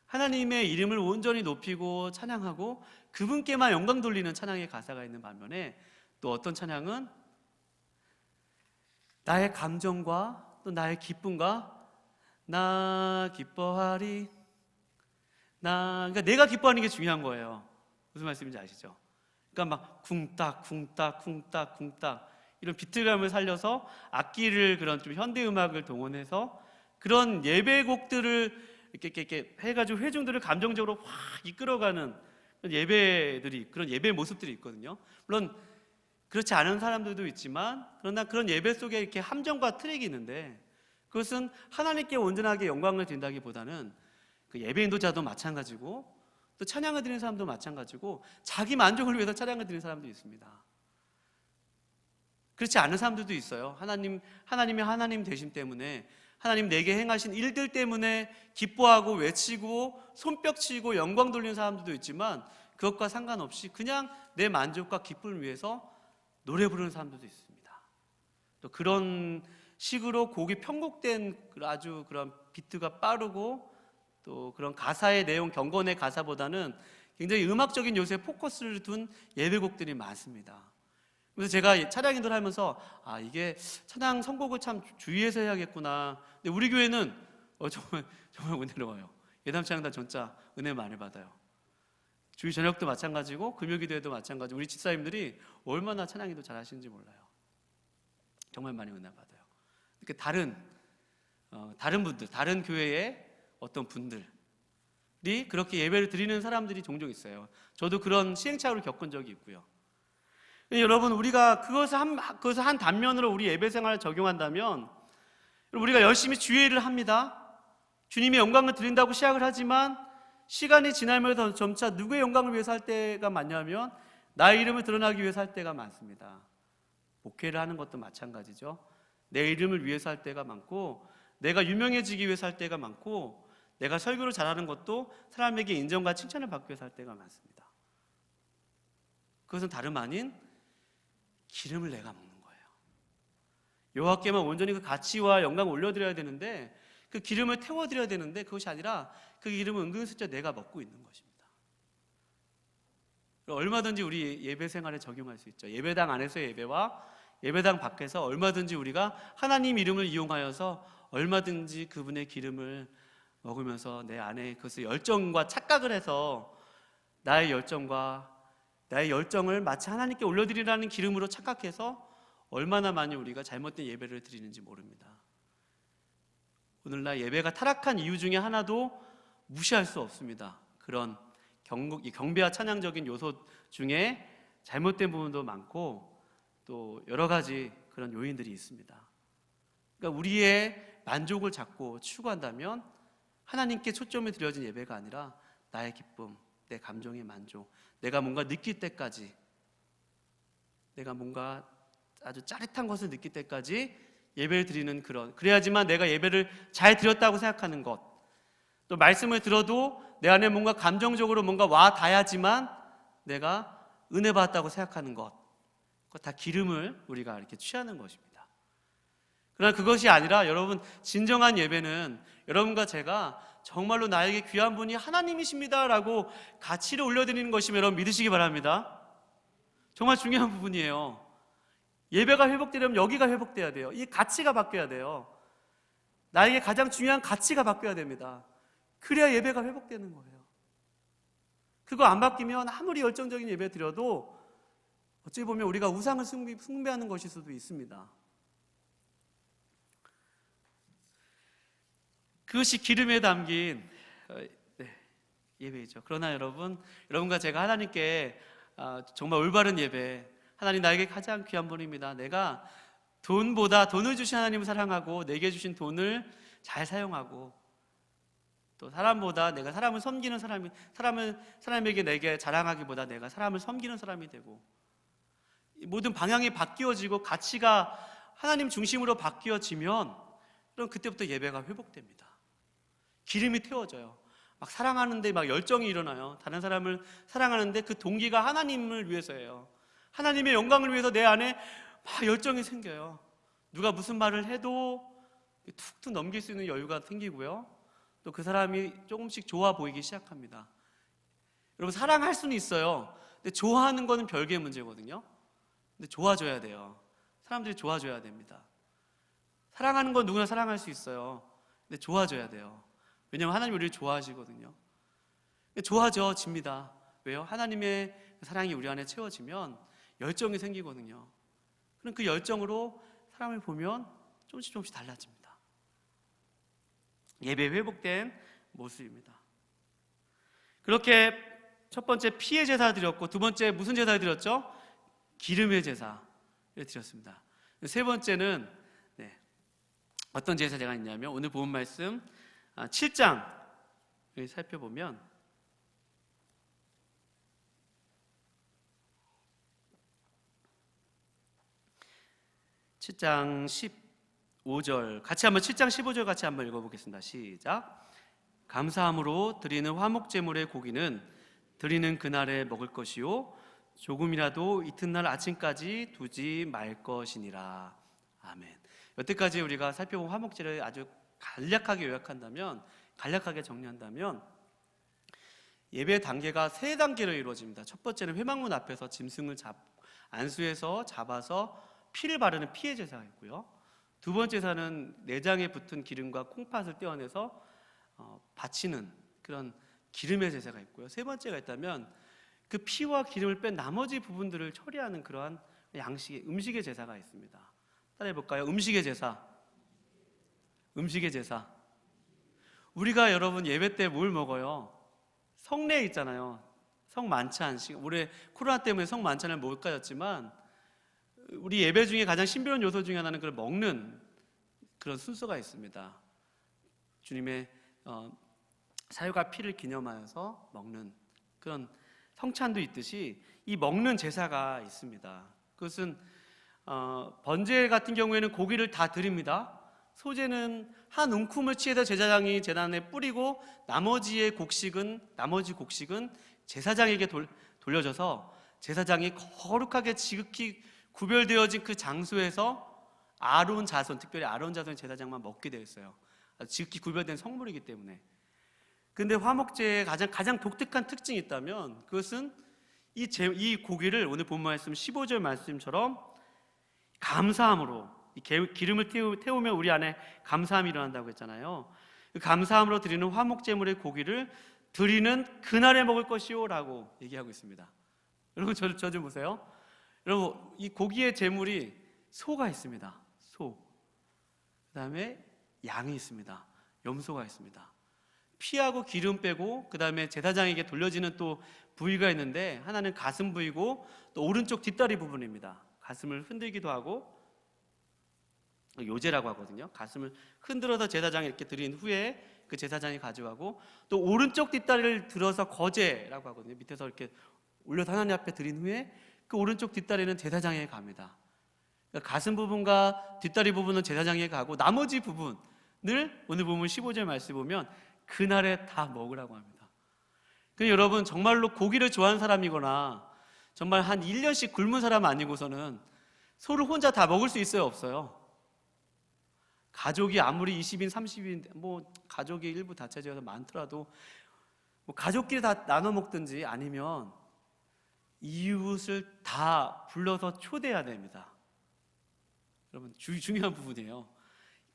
하나님의 이름을 온전히 높이고 찬양하고 그분께만 영광 돌리는 찬양의 가사가 있는 반면에, 또 어떤 찬양은 나의 감정과 또 나의 기쁨과 나 기뻐하리, 그러니까 내가 기뻐하는 게 중요한 거예요. 무슨 말씀인지 아시죠? 그러니까 막 쿵딱 쿵딱 쿵딱 쿵딱 이런 비트감을 살려서 악기를, 그런 좀 현대 음악을 동원해서 그런 예배곡들을 이렇게 해가지고 회중들을 감정적으로 확 이끌어가는 그런 예배 모습들이 있거든요. 물론 그렇지 않은 사람들도 있지만, 그러나 그런 예배 속에 이렇게 함정과 트랙이 있는데, 그것은 하나님께 온전하게 영광을 드린다기보다는 그 예배 인도자도 마찬가지고 또 찬양을 드리는 사람도 마찬가지고 자기 만족을 위해서 찬양을 드리는 사람도 있습니다. 그렇지 않은 사람들도 있어요. 하나님의 하나님 되심 때문에, 하나님 내게 행하신 일들 때문에 기뻐하고 외치고 손뼉치고 영광 돌리는 사람들도 있지만, 그것과 상관없이 그냥 내 만족과 기쁨을 위해서 노래 부르는 사람들도 있습니다. 또 그런 식으로 곡이 편곡된 아주 그런 비트가 빠르고, 또 그런 가사의 내용, 경건의 가사보다는 굉장히 음악적인 요소에 포커스를 둔 예배곡들이 많습니다. 그래서 제가 찬양 인도를 하면서 이게 찬양 선곡을 참 주의해서 해야겠구나. 근데 우리 교회는 정말 은혜로워요. 예담 찬양단 진짜 은혜 많이 받아요. 주일 저녁도 마찬가지고 금요기도에도 마찬가지고, 우리 집사님들이 얼마나 찬양 인도 잘하시는지 몰라요. 정말 많이 은혜 받아요. 이렇게 다른 분들, 다른 교회의 어떤 분들이 그렇게 예배를 드리는 사람들이 종종 있어요. 저도 그런 시행착오를 겪은 적이 있고요. 여러분, 우리가 그것을 한 단면으로 우리 예배 생활을 적용한다면, 우리가 열심히 주일을 합니다. 주님의 영광을 드린다고 시작을 하지만, 시간이 지나면서 점차 누구의 영광을 위해서 할 때가 많냐면 나의 이름을 드러나기 위해서 할 때가 많습니다. 목회를 하는 것도 마찬가지죠. 내 이름을 위해서 할 때가 많고, 내가 유명해지기 위해서 할 때가 많고, 내가 설교를 잘하는 것도 사람에게 인정과 칭찬을 받기 위해서 할 때가 많습니다. 그것은 다름 아닌 기름을 내가 먹는 거예요. 여호와께만 온전히 그 가치와 영광을 올려드려야 되는데, 그 기름을 태워드려야 되는데, 그것이 아니라 그 기름을 은근슬쩍 내가 먹고 있는 것입니다. 얼마든지 우리 예배 생활에 적용할 수 있죠. 예배당 안에서의 예배와 예배당 밖에서 얼마든지 우리가 하나님 이름을 이용하여서 얼마든지 그분의 기름을 먹으면서 내 안에 그것을 열정과 착각을 해서 나의 열정을 마치 하나님께 올려드리라는 기름으로 착각해서 얼마나 많이 우리가 잘못된 예배를 드리는지 모릅니다. 오늘날 예배가 타락한 이유 중에 하나도 무시할 수 없습니다. 그런 경배와 찬양적인 요소 중에 잘못된 부분도 많고, 또 여러 가지 그런 요인들이 있습니다. 그러니까 우리의 만족을 찾고 추구한다면 하나님께 초점이 드려진 예배가 아니라 나의 기쁨, 내 감정의 만족, 내가 뭔가 느낄 때까지, 내가 뭔가 아주 짜릿한 것을 느낄 때까지 예배를 드리는 그래야지만 내가 예배를 잘 드렸다고 생각하는 것, 또 말씀을 들어도 내 안에 뭔가 감정적으로 뭔가 와 닿아야지만 내가 은혜 받았다고 생각하는 것, 그거 다 기름을 우리가 이렇게 취하는 것입니다. 그러나 그것이 아니라 여러분, 진정한 예배는 여러분과 제가 정말로 나에게 귀한 분이 하나님이십니다 라고 가치를 올려드리는 것이면 여러분 믿으시기 바랍니다. 정말 중요한 부분이에요. 예배가 회복되려면 여기가 회복돼야 돼요. 이 가치가 바뀌어야 돼요. 나에게 가장 중요한 가치가 바뀌어야 됩니다. 그래야 예배가 회복되는 거예요. 그거 안 바뀌면 아무리 열정적인 예배 드려도 어찌 보면 우리가 우상을 숭배하는 것일 수도 있습니다. 그것이 기름에 담긴 예배이죠. 그러나 여러분과 제가 하나님께 정말 올바른 예배, 하나님 나에게 가장 귀한 분입니다. 내가 돈을 주신 하나님을 사랑하고 내게 주신 돈을 잘 사용하고 또 사람보다 내가 사람을 섬기는 사람에게 내게 자랑하기보다 내가 사람을 섬기는 사람이 되고 모든 방향이 바뀌어지고 가치가 하나님 중심으로 바뀌어지면 그럼 그때부터 예배가 회복됩니다. 기름이 태워져요. 막 사랑하는데 막 열정이 일어나요. 다른 사람을 사랑하는데 그 동기가 하나님을 위해서예요. 하나님의 영광을 위해서 내 안에 막 열정이 생겨요. 누가 무슨 말을 해도 툭툭 넘길 수 있는 여유가 생기고요. 또 그 사람이 조금씩 좋아 보이기 시작합니다. 여러분, 사랑할 수는 있어요. 근데 좋아하는 거는 별개의 문제거든요. 근데 좋아줘야 돼요. 사람들이 좋아줘야 됩니다. 사랑하는 건 누구나 사랑할 수 있어요. 근데 좋아줘야 돼요. 왜냐하면 하나님 우리를 좋아하시거든요. 좋아져집니다. 왜요? 하나님의 사랑이 우리 안에 채워지면 열정이 생기거든요. 그럼 그 열정으로 사람을 보면 조금씩 달라집니다. 예배 회복된 모습입니다. 그렇게 첫 번째 피의 제사 드렸고, 두 번째 무슨 제사 드렸죠? 기름의 제사를 드렸습니다. 세 번째는 어떤 제사가 있냐면 오늘 본 말씀 7장을 살펴보면 7장 15절 같이 한번 7장 15절 같이 한번 읽어보겠습니다. 시작. 감사함으로 드리는 화목제물의 고기는 드리는 그날에 먹을 것이요 조금이라도 이튿날 아침까지 두지 말 것이니라. 아멘. 여태까지 우리가 살펴본 화목제를 아주 간략하게 요약한다면, 간략하게 정리한다면 예배 단계가 세 단계로 이루어집니다. 첫 번째는 회막문 앞에서 짐승을 안수해서 잡아서 피를 바르는 피의 제사가 있고요. 두 번째 제사는 내장에 붙은 기름과 콩팥을 떼어내서 바치는 그런 기름의 제사가 있고요. 세 번째가 있다면 그 피와 기름을 뺀 나머지 부분들을 처리하는 그러한 음식의 제사가 있습니다. 따라해 볼까요? 음식의 제사. 음식의 제사. 우리가 여러분 예배 때 뭘 먹어요? 성례 있잖아요. 성만찬. 올해 코로나 때문에 성만찬을 못 가졌지만 우리 예배 중에 가장 신비로운 요소 중에 하나는 그걸 먹는 그런 순서가 있습니다. 주님의 사유가 피를 기념하여서 먹는 그런 성찬도 있듯이 이 먹는 제사가 있습니다. 그것은 번제 같은 경우에는 고기를 다 드립니다. 소제는 한 움큼을 취해서 제사장이 제단에 뿌리고 나머지 곡식은 제사장에게 돌려져서 제사장이 거룩하게 지극히 구별되어진 그 장소에서 아론 자손, 특별히 아론 자손 제사장만 먹게 되어 있어요. 지극히 구별된 성물이기 때문에. 근데 화목제의 가장 독특한 특징이 있다면 그것은 이 고기를 오늘 본 말씀 15절 말씀처럼 감사함으로, 이 기름을 태우면 우리 안에 감사함이 일어난다고 했잖아요. 그 감사함으로 드리는 화목제물의 고기를 드리는 그날에 먹을 것이요 라고 얘기하고 있습니다. 여러분 저 좀 보세요. 여러분 이 고기의 제물이 소가 있습니다. 소. 그 다음에 양이 있습니다. 염소가 있습니다. 피하고 기름 빼고 그 다음에 제사장에게 돌려지는 또 부위가 있는데 하나는 가슴 부위고 또 오른쪽 뒷다리 부분입니다. 가슴을 흔들기도 하고 요제라고 하거든요. 가슴을 흔들어서 제사장에 이렇게 드린 후에 그 제사장이 가져가고 또 오른쪽 뒷다리를 들어서 거제라고 하거든요. 밑에서 이렇게 올려서 하나님 앞에 드린 후에 그 오른쪽 뒷다리는 제사장에게 갑니다. 그러니까 가슴 부분과 뒷다리 부분은 제사장에게 가고 나머지 부분을 오늘 보면 15절 말씀 보면 그날에 다 먹으라고 합니다. 그러니까 여러분 정말로 고기를 좋아하는 사람이거나 정말 한 1년씩 굶은 사람 아니고서는 소를 혼자 다 먹을 수 있어요, 없어요? 가족이 아무리 20인, 30인, 뭐 가족이 일부 다처제여서 많더라도 뭐 가족끼리 다 나눠 먹든지 아니면 이웃을 다 불러서 초대해야 됩니다. 여러분 중요한 부분이에요.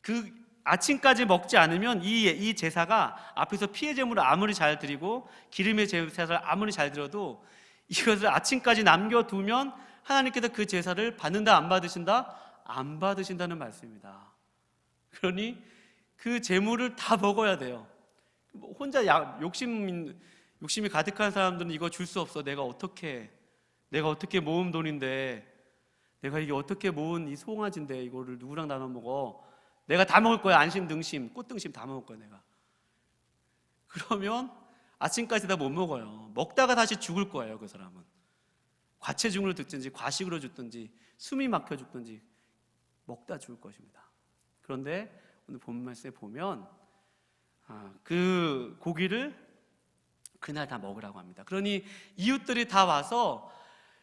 그 아침까지 먹지 않으면 이 제사가 앞에서 피의 제물을 아무리 잘 드리고 기름의 제사를 아무리 잘 드려도 이것을 아침까지 남겨두면 하나님께서 그 제사를 받는다 안 받으신다? 안 받으신다는 말씀입니다. 그러니 그 제물을 다 먹어야 돼요. 혼자 욕심이 가득한 사람들은 이거 줄 수 없어. 내가 어떻게 모은 돈인데, 내가 이게 어떻게 모은 이 송아지인데 이거를 누구랑 나눠 먹어? 내가 다 먹을 거야. 안심, 등심, 꽃등심 다 먹을 거야 내가. 그러면 아침까지 다 못 먹어요. 먹다가 다시 죽을 거예요. 그 사람은 과체중으로 듣든지 과식으로 죽든지 숨이 막혀 죽든지 먹다 죽을 것입니다. 그런데 오늘 본문 말씀에 보면 그 고기를 그날 다 먹으라고 합니다. 그러니 이웃들이 다 와서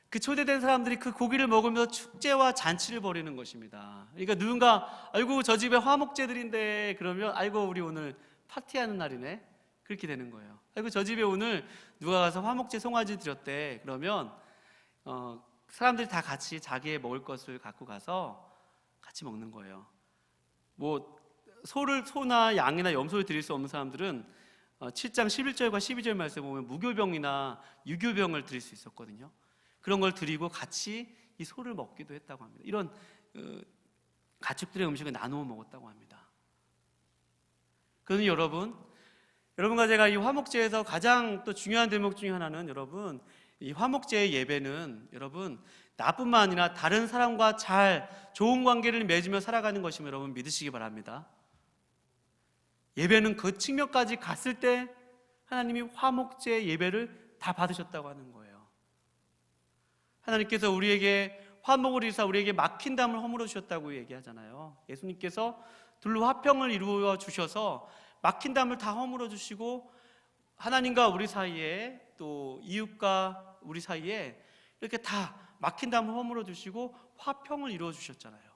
그 초대된 사람들이 그 고기를 먹으면서 축제와 잔치를 벌이는 것입니다. 그러니까 누군가 아이고 저 집에 화목제들인데 그러면 아이고 우리 오늘 파티하는 날이네 그렇게 되는 거예요. 아이고 저 집에 오늘 누가 가서 화목제 송아지 드렸대. 그러면 사람들이 다 같이 자기의 먹을 것을 갖고 가서 같이 먹는 거예요. 뭐 소나 양이나 염소를 드릴 수 없는 사람들은 7장 11절과 12절 말씀에 보면 무교병이나 유교병을 드릴 수 있었거든요. 그런 걸 드리고 같이 이 소를 먹기도 했다고 합니다. 이런 가축들의 음식을 나누어 먹었다고 합니다. 그러니 여러분과 제가 이 화목제에서 가장 또 중요한 대목 중에 하나는 여러분 이 화목제의 예배는 여러분 나뿐만 아니라 다른 사람과 잘 좋은 관계를 맺으며 살아가는 것임을 여러분 믿으시기 바랍니다. 예배는 그 측면까지 갔을 때 하나님이 화목제 예배를 다 받으셨다고 하는 거예요. 하나님께서 우리에게 화목을 이루사 우리에게 막힌 담을 허물어 주셨다고 얘기하잖아요. 예수님께서 둘로 화평을 이루어 주셔서 막힌 담을 다 허물어 주시고 하나님과 우리 사이에 또 이웃과 우리 사이에 이렇게 다 막힌 담을 허물어 주시고 화평을 이루어 주셨잖아요.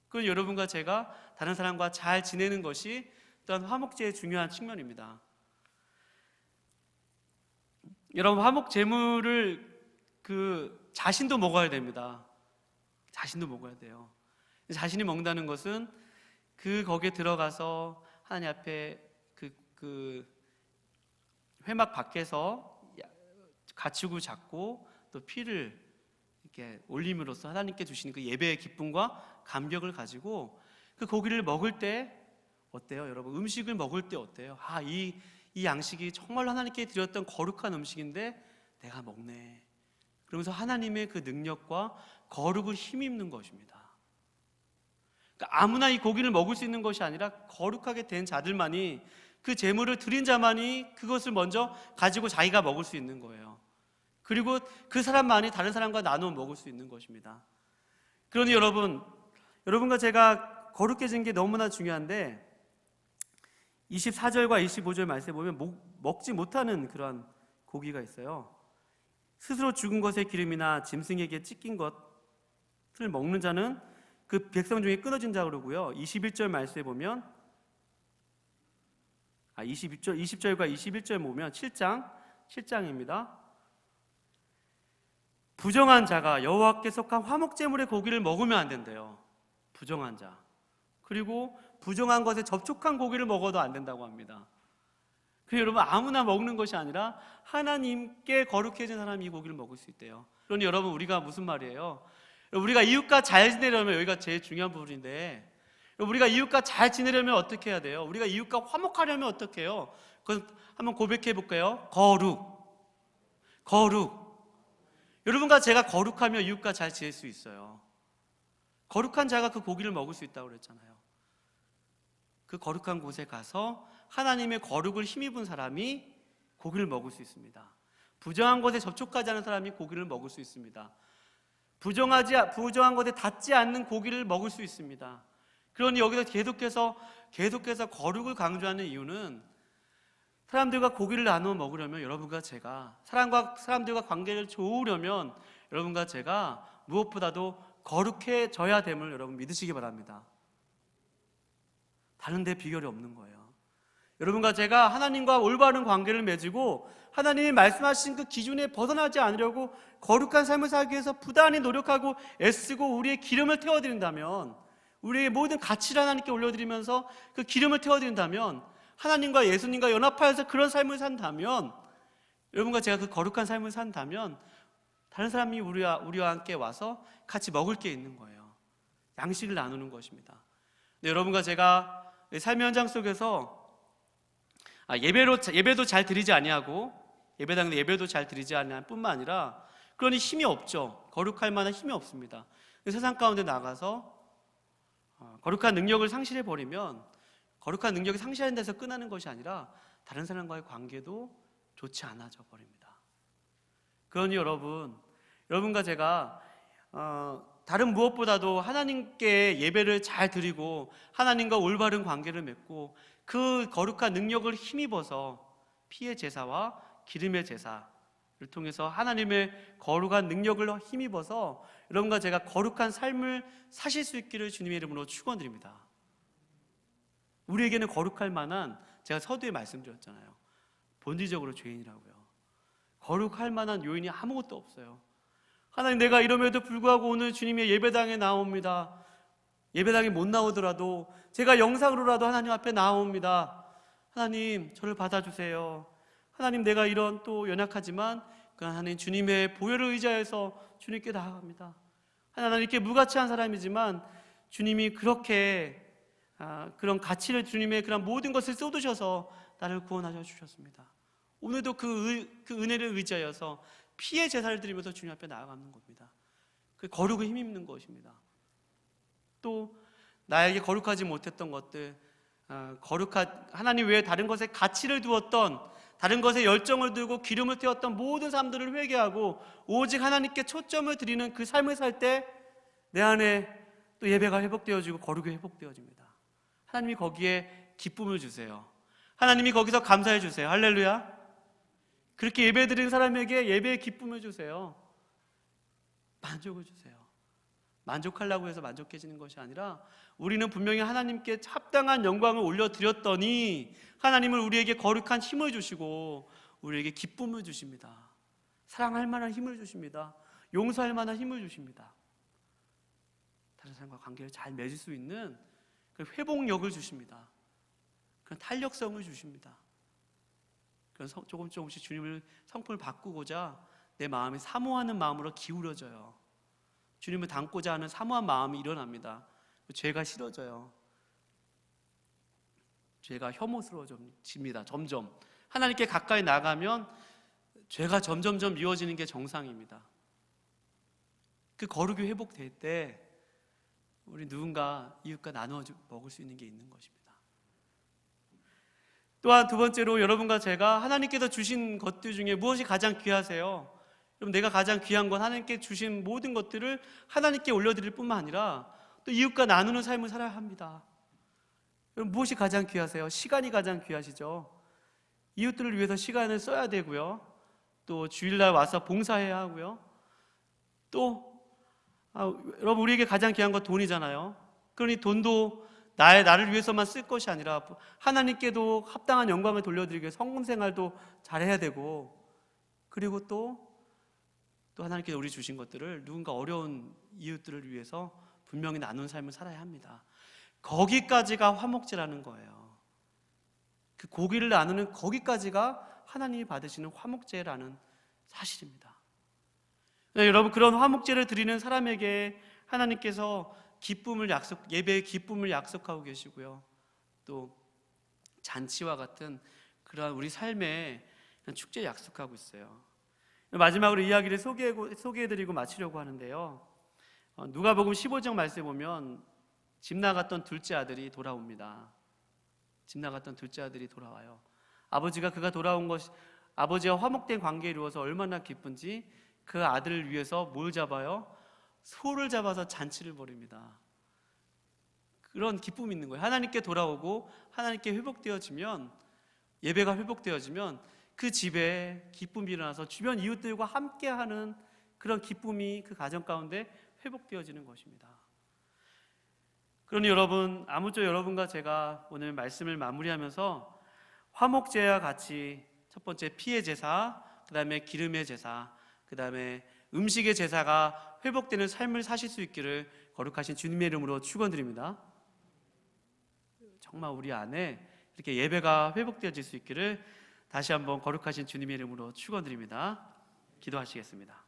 그 여러분과 제가 다른 사람과 잘 지내는 것이 또한 화목제의 중요한 측면입니다. 여러분 화목 제물을 자신도 먹어야 됩니다. 자신도 먹어야 돼요. 자신이 먹는다는 것은 거기에 들어가서 하나님 앞에 그 회막 밖에서 가축을 잡고 또 피를 이렇게 올림으로써 하나님께 주시는 그 예배의 기쁨과 감격을 가지고 그 고기를 먹을 때 어때요, 여러분? 음식을 먹을 때 어때요? 이 양식이 정말로 하나님께 드렸던 거룩한 음식인데 내가 먹네. 그러면서 하나님의 그 능력과 거룩을 힘입는 것입니다. 그러니까 아무나 이 고기를 먹을 수 있는 것이 아니라 거룩하게 된 자들만이 그 제물을 드린 자만이 그것을 먼저 가지고 자기가 먹을 수 있는 거예요. 그리고 그 사람만이 다른 사람과 나누어 먹을 수 있는 것입니다. 그러니 여러분과 제가 거룩해진 게 너무나 중요한데 24절과 25절 말씀에 보면 먹지 못하는 그런 고기가 있어요. 스스로 죽은 것의 기름이나 짐승에게 찢긴 것을 먹는 자는 그 백성 중에 끊어진 자 그러고요. 21절 말씀에 보면 20절과 21절 보면 7장입니다. 부정한 자가 여호와께 속한 화목제물의 고기를 먹으면 안 된대요. 부정한 자. 그리고 부정한 것에 접촉한 고기를 먹어도 안 된다고 합니다. 그래서 여러분 아무나 먹는 것이 아니라 하나님께 거룩해진 사람이 이 고기를 먹을 수 있대요. 그러니 여러분 우리가 무슨 말이에요? 우리가 이웃과 잘 지내려면 여기가 제일 중요한 부분인데 우리가 이웃과 잘 지내려면 어떻게 해야 돼요? 우리가 이웃과 화목하려면 어떻게 해요? 그건 한번 고백해 볼까요? 거룩. 여러분과 제가 거룩하면 이웃과 잘 지낼 수 있어요. 거룩한 자가 그 고기를 먹을 수 있다고 그랬잖아요. 그 거룩한 곳에 가서 하나님의 거룩을 힘입은 사람이 고기를 먹을 수 있습니다. 부정한 것에 접촉하지 않은 사람이 고기를 먹을 수 있습니다. 부정한 것에 닿지 않는 고기를 먹을 수 있습니다. 그러니 여기서 계속해서 거룩을 강조하는 이유는 사람들과 고기를 나누어 먹으려면 여러분과 제가 사람들과 관계를 좋으려면 여러분과 제가 무엇보다도 거룩해져야 됨을 여러분 믿으시기 바랍니다. 다른 데 비결이 없는 거예요. 여러분과 제가 하나님과 올바른 관계를 맺고 하나님이 말씀하신 그 기준에 벗어나지 않으려고 거룩한 삶을 살기 위해서 부단히 노력하고 애쓰고 우리의 기름을 태워드린다면, 우리의 모든 가치를 하나님께 올려드리면서 그 기름을 태워드린다면, 하나님과 예수님과 연합하여서 그런 삶을 산다면, 여러분과 제가 그 거룩한 삶을 산다면 다른 사람이 우리와 함께 와서 같이 먹을 게 있는 거예요. 양식을 나누는 것입니다. 네, 여러분과 제가 삶의 현장 속에서 예배도 잘 드리지 아니하고 예배당에 예배도 잘 드리지 않을 뿐만 아니라 그러니 힘이 없죠. 거룩할 만한 힘이 없습니다. 세상 가운데 나가서 거룩한 능력을 상실해 버리면 거룩한 능력이 상실하는 데서 끝나는 것이 아니라 다른 사람과의 관계도 좋지 않아져 버립니다. 그러니 여러분과 제가 다른 무엇보다도 하나님께 예배를 잘 드리고 하나님과 올바른 관계를 맺고 그 거룩한 능력을 힘입어서 피의 제사와 기름의 제사를 통해서 하나님의 거룩한 능력을 힘입어서 여러분과 제가 거룩한 삶을 사실 수 있기를 주님의 이름으로 축원드립니다. 우리에게는 거룩할 만한, 제가 서두에 말씀드렸잖아요, 본질적으로 죄인이라고요. 거룩할 만한 요인이 아무것도 없어요. 하나님, 내가 이럼에도 불구하고 오늘 주님의 예배당에 나옵니다. 예배당에 못 나오더라도 제가 영상으로라도 하나님 앞에 나옵니다. 하나님, 저를 받아주세요. 하나님, 내가 이런 또 연약하지만 그 하나님 주님의 보혈을 의지해서 주님께 나아갑니다. 하나님, 이렇게 무가치한 사람이지만 주님이 그렇게 그런 가치를, 주님의 그런 모든 것을 쏟으셔서 나를 구원하셔 주셨습니다. 오늘도 그 은혜를 의지하여서 피의 제사를 드리면서 주님 앞에 나아가는 겁니다. 그 거룩을 힘입는 것입니다. 또 나에게 거룩하지 못했던 것들, 하나님 외에 다른 것에 가치를 두었던, 다른 것에 열정을 두고 기름을 태웠던 모든 사람들을 회개하고 오직 하나님께 초점을 드리는 그 삶을 살 때 내 안에 또 예배가 회복되어지고 거룩이 회복되어집니다. 하나님이 거기에 기쁨을 주세요. 하나님이 거기서 감사해 주세요. 할렐루야. 그렇게 예배 드리는 사람에게 예배의 기쁨을 주세요. 만족을 주세요. 만족하려고 해서 만족해지는 것이 아니라 우리는 분명히 하나님께 합당한 영광을 올려드렸더니 하나님은 우리에게 거룩한 힘을 주시고 우리에게 기쁨을 주십니다. 사랑할 만한 힘을 주십니다. 용서할 만한 힘을 주십니다. 다른 사람과 관계를 잘 맺을 수 있는 그 회복력을 주십니다. 그런 탄력성을 주십니다. 그런 조금씩 주님을 성품을 바꾸고자 내 마음이 사모하는 마음으로 기울어져요. 주님을 닮고자 하는 사모한 마음이 일어납니다. 죄가 싫어져요. 죄가 혐오스러워집니다. 점점 하나님께 가까이 나가면 죄가 점점점 미워지는 게 정상입니다. 그 거룩이 회복될 때 우리 누군가 이웃과 나누어 먹을 수 있는 게 있는 것입니다. 또한 두 번째로, 여러분과 제가 하나님께서 주신 것들 중에 무엇이 가장 귀하세요? 그럼 내가 가장 귀한 건 하나님께 주신 모든 것들을 하나님께 올려드릴 뿐만 아니라 또 이웃과 나누는 삶을 살아야 합니다. 여러분, 무엇이 가장 귀하세요? 시간이 가장 귀하시죠. 이웃들을 위해서 시간을 써야 되고요, 또 주일날 와서 봉사해야 하고요, 또 여러분, 우리에게 가장 귀한 건 돈이잖아요. 그러니 돈도 나를 위해서만 쓸 것이 아니라 하나님께도 합당한 영광을 돌려드리기 위해 성금생활도 잘해야 되고, 그리고 또 하나님께서 우리 주신 것들을 누군가 어려운 이웃들을 위해서 분명히 나눈 삶을 살아야 합니다. 거기까지가 화목제라는 거예요. 그 고기를 나누는 거기까지가 하나님이 받으시는 화목제라는 사실입니다. 네, 여러분, 그런 화목제를 드리는 사람에게 하나님께서 예배의 기쁨을 약속하고 계시고요, 또 잔치와 같은 그러한 우리 삶의 축제를 약속하고 있어요. 마지막으로 이야기를 소개해드리고 마치려고 하는데요, 누가복음 15장 말씀에 보면 집 나갔던 둘째 아들이 돌아옵니다. 집 나갔던 둘째 아들이 돌아와요. 그가 돌아온 것이 아버지와 화목된 관계에 이루어서 얼마나 기쁜지 그 아들을 위해서 뭘 잡아요? 소를 잡아서 잔치를 벌입니다. 그런 기쁨이 있는 거예요. 하나님께 돌아오고 하나님께 회복되어지면, 예배가 회복되어지면 그 집에 기쁨이 일어나서 주변 이웃들과 함께하는 그런 기쁨이 그 가정 가운데 회복되어지는 것입니다. 그러니 여러분, 아무쪼 여러분과 제가 오늘 말씀을 마무리하면서 화목제와 같이 첫 번째 피의 제사, 그 다음에 기름의 제사, 그 다음에 음식의 제사가 회복되는 삶을 사실 수 있기를 거룩하신 주님의 이름으로 축원드립니다. 정말 우리 안에 이렇게 예배가 회복되어질 수 있기를 다시 한번 거룩하신 주님의 이름으로 축원드립니다. 기도하시겠습니다.